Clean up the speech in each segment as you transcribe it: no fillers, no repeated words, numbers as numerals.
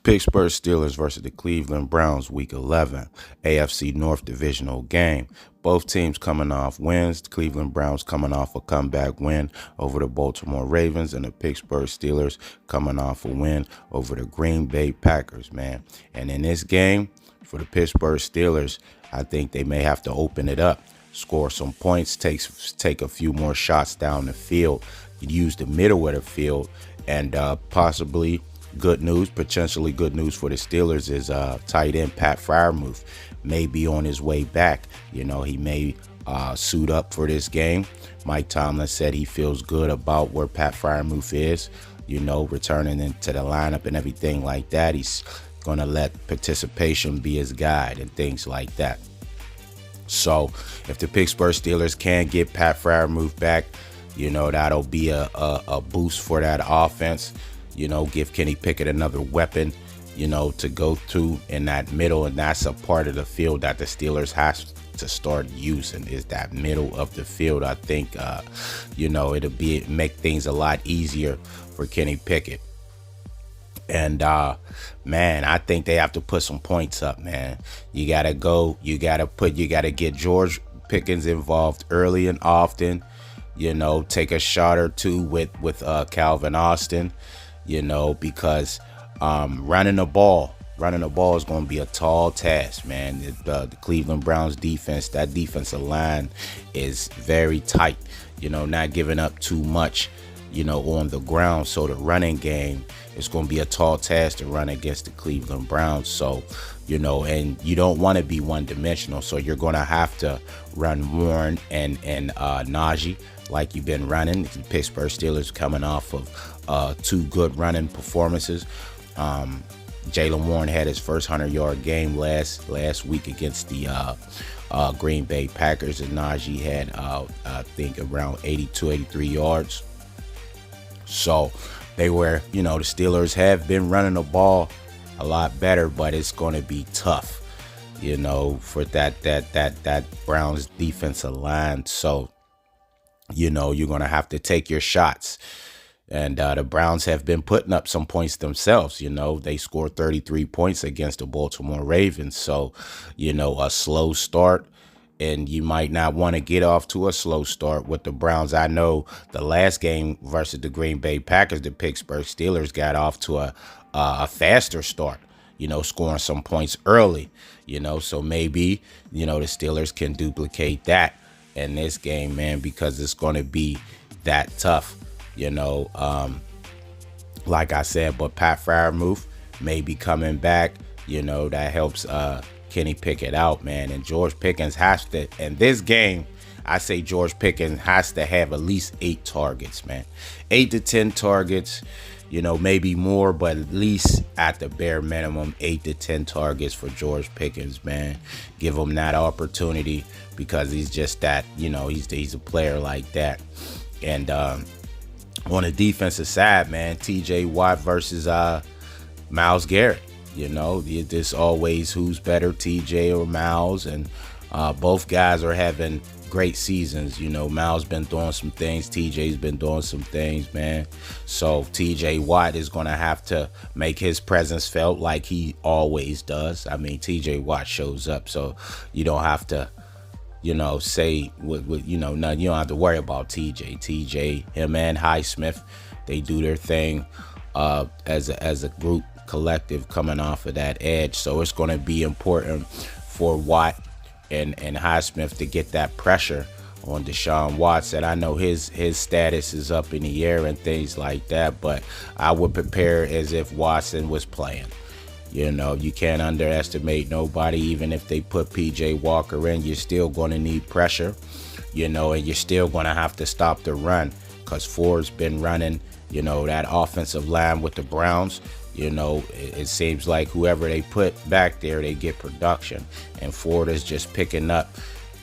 Pittsburgh Steelers versus the Cleveland Browns, Week 11, AFC North Divisional game. Both teams coming off wins. The Cleveland Browns coming off a comeback win over the Baltimore Ravens, and the Pittsburgh Steelers coming off a win over the Green Bay Packers, man. And in this game, for the Pittsburgh Steelers, I think they may have to open it up, score some points, take a few more shots down the field, use the middle of the field, and possibly potentially good news for the Steelers is tight end Pat Freiermuth may be on his way back. He may suit up for this game. Mike Tomlin said he feels good about where Pat Freiermuth is, returning into the lineup and everything like that. He's going to let participation be his guide and things like that. So if the Pittsburgh Steelers can get Pat Freiermuth back, that'll be a boost for that offense. Give Kenny Pickett another weapon, to go to in that middle. And that's a part of the field that the Steelers have to start using, is that middle of the field. I think, it'll make things a lot easier for Kenny Pickett. And, man, I think they have to put some points up, man. You got to get George Pickens involved early and often, take a shot or two with Calvin Austin. Because running the ball is going to be a tall task, man. The Cleveland Browns defense, that defensive line is very tight, not giving up too much, on the ground. So the running game is going to be a tall task to run against the Cleveland Browns. So, and you don't want to be one-dimensional. So you're going to have to run Warren and Najee like you've been running. The Pittsburgh Steelers coming off of two good running performances. Jaylen Warren had his first 100-yard game last week against the Green Bay Packers, and Najee had, I think, around 82, 83 yards. So they were, the Steelers have been running the ball a lot better, but it's going to be tough, for that Browns defensive line. So, you're going to have to take your shots. And the Browns have been putting up some points themselves. They scored 33 points against the Baltimore Ravens. So, a slow start, and you might not want to get off to a slow start with the Browns. I know the last game versus the Green Bay Packers, the Pittsburgh Steelers got off to a faster start, scoring some points early, so maybe, the Steelers can duplicate that in this game, man, because it's going to be that tough, like I said. But Pat Freiermuth may be coming back, that helps Kenny Pickett out, man. And George Pickens has to, in this game, I say George Pickens has to have at least 8 targets, man. 8 to 10 targets, maybe more, but at least at the bare minimum, 8 to 10 targets for George Pickens, man. Give him that opportunity, because he's just that, he's a player like that. And on the defensive side, man, TJ Watt versus Myles Garrett. There's always who's better, TJ or Myles, and both guys are having great seasons. Myles been doing some things, TJ's been doing some things, man. So TJ Watt is going to have to make his presence felt like he always does. I mean, TJ Watt shows up, so you don't have to, say what you don't have to worry about TJ, him and Highsmith, they do their thing as a group collective coming off of that edge. So it's going to be important for Watt and Highsmith to get that pressure on Deshaun Watson. I know his status is up in the air and things like that, but I would prepare as if Watson was playing. You can't underestimate nobody. Even if they put PJ Walker in, you're still going to need pressure, and you're still going to have to stop the run, because Ford's been running, that offensive line with the Browns. It seems like whoever they put back there, they get production. And Ford is just picking up,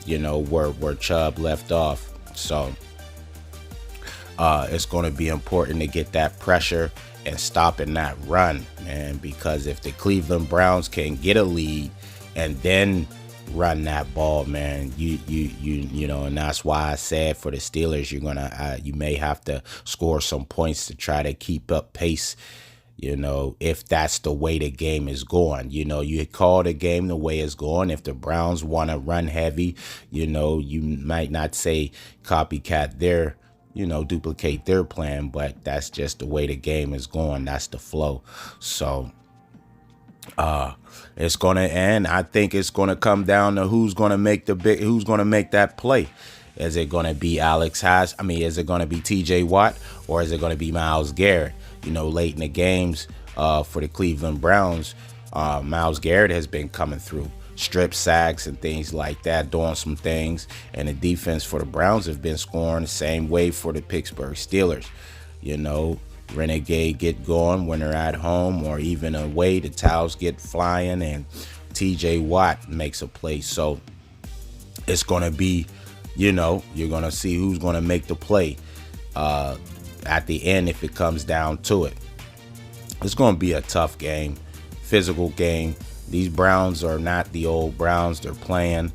where Chubb left off. So it's going to be important to get that pressure and stopping that run, man, because if the Cleveland Browns can get a lead and then run that ball, man, and that's why I said for the Steelers, you may have to score some points to try to keep up pace, if that's the way the game is going. You call the game the way it's going. If the Browns want to run heavy, you might not say copycat their, duplicate their plan, but that's just the way the game is going. That's the flow. So it's gonna end. I think it's gonna come down to who's gonna make that play. Is it gonna be is it gonna be TJ Watt, or is it gonna be Myles Garrett? Late in the games for the Cleveland Browns, Myles Garrett has been coming through strip sacks and things like that, doing some things, and the defense for the Browns have been scoring the same way for the Pittsburgh Steelers. Renegade get going when they're at home or even away. The towels get flying and TJ Watt makes a play. So it's going to be, you're going to see who's going to make the play at the end if it comes down to it. It's going to be a tough game, physical game. These Browns are not the old Browns. They're playing,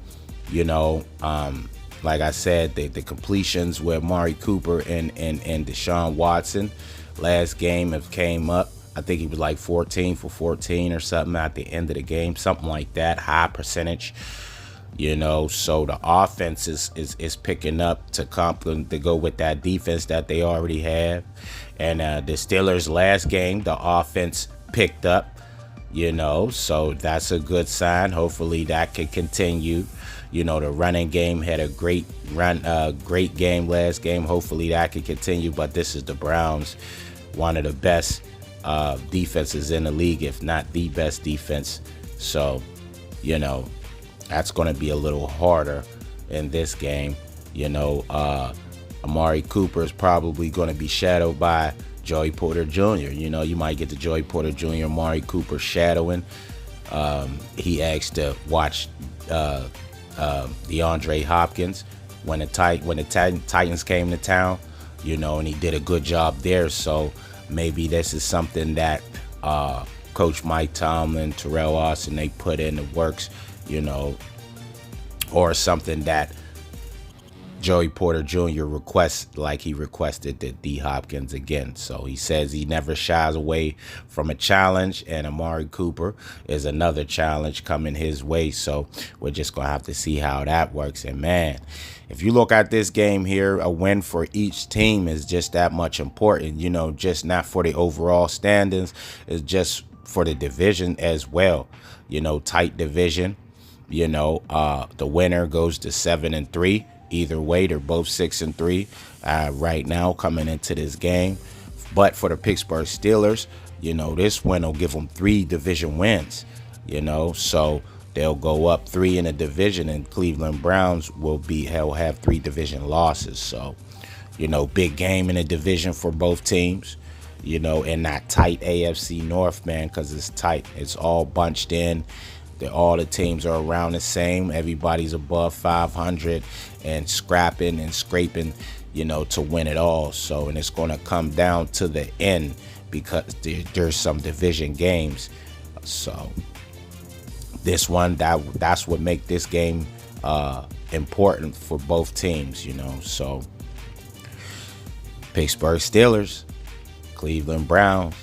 like I said, the completions with Amari Cooper and Deshaun Watson. Last game it came up. I think he was like 14 for 14 or something at the end of the game, something like that, high percentage. So the offense is picking up to go with that defense that they already have. And the Steelers' last game, the offense picked up. So that's a good sign. Hopefully that can continue. The running game had a great game last game. Hopefully that can continue. But this is the Browns, one of the best defenses in the league, if not the best defense. So, that's going to be a little harder in this game. Amari Cooper is probably going to be shadowed by Joey Porter Jr. You might get the Joey Porter Jr. Amari Cooper shadowing. He asked to watch DeAndre Hopkins when the Titans came to town, and he did a good job there. So maybe this is something that Coach Mike Tomlin, Terrell Austin, they put in the works, or something that Joey Porter Jr. requests, like he requested the D Hopkins again. So he says he never shies away from a challenge, and Amari Cooper is another challenge coming his way. So we're just going to have to see how that works. And man, if you look at this game here, a win for each team is just that much important, just not for the overall standings, it's just for the division as well. Tight division, the winner goes to 7-3. Either way, they're both 6-3 right now coming into this game. But for the Pittsburgh Steelers, this win will give them 3 division wins. So they'll go up 3 in the division, and Cleveland Browns will have 3 division losses. So, big game in the division for both teams. In that tight AFC North, man, because it's tight. It's all bunched in. All the teams are around the same. Everybody's above 500 and scrapping and scraping, to win it all. So, and it's going to come down to the end because there's some division games. So this one, that's what make this game important for both teams, So Pittsburgh Steelers, Cleveland Browns.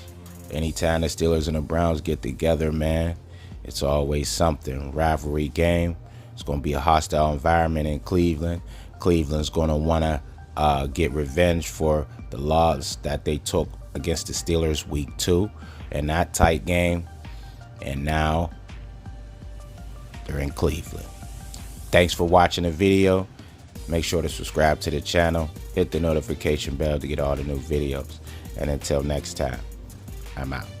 Anytime the Steelers and the Browns get together, man, it's always something. Rivalry game. It's going to be a hostile environment in Cleveland. Cleveland's going to want to get revenge for the loss that they took against the Steelers week 2 in that tight game. And now they're in Cleveland. Thanks for watching the video. Make sure to subscribe to the channel. Hit the notification bell to get all the new videos. And until next time, I'm out.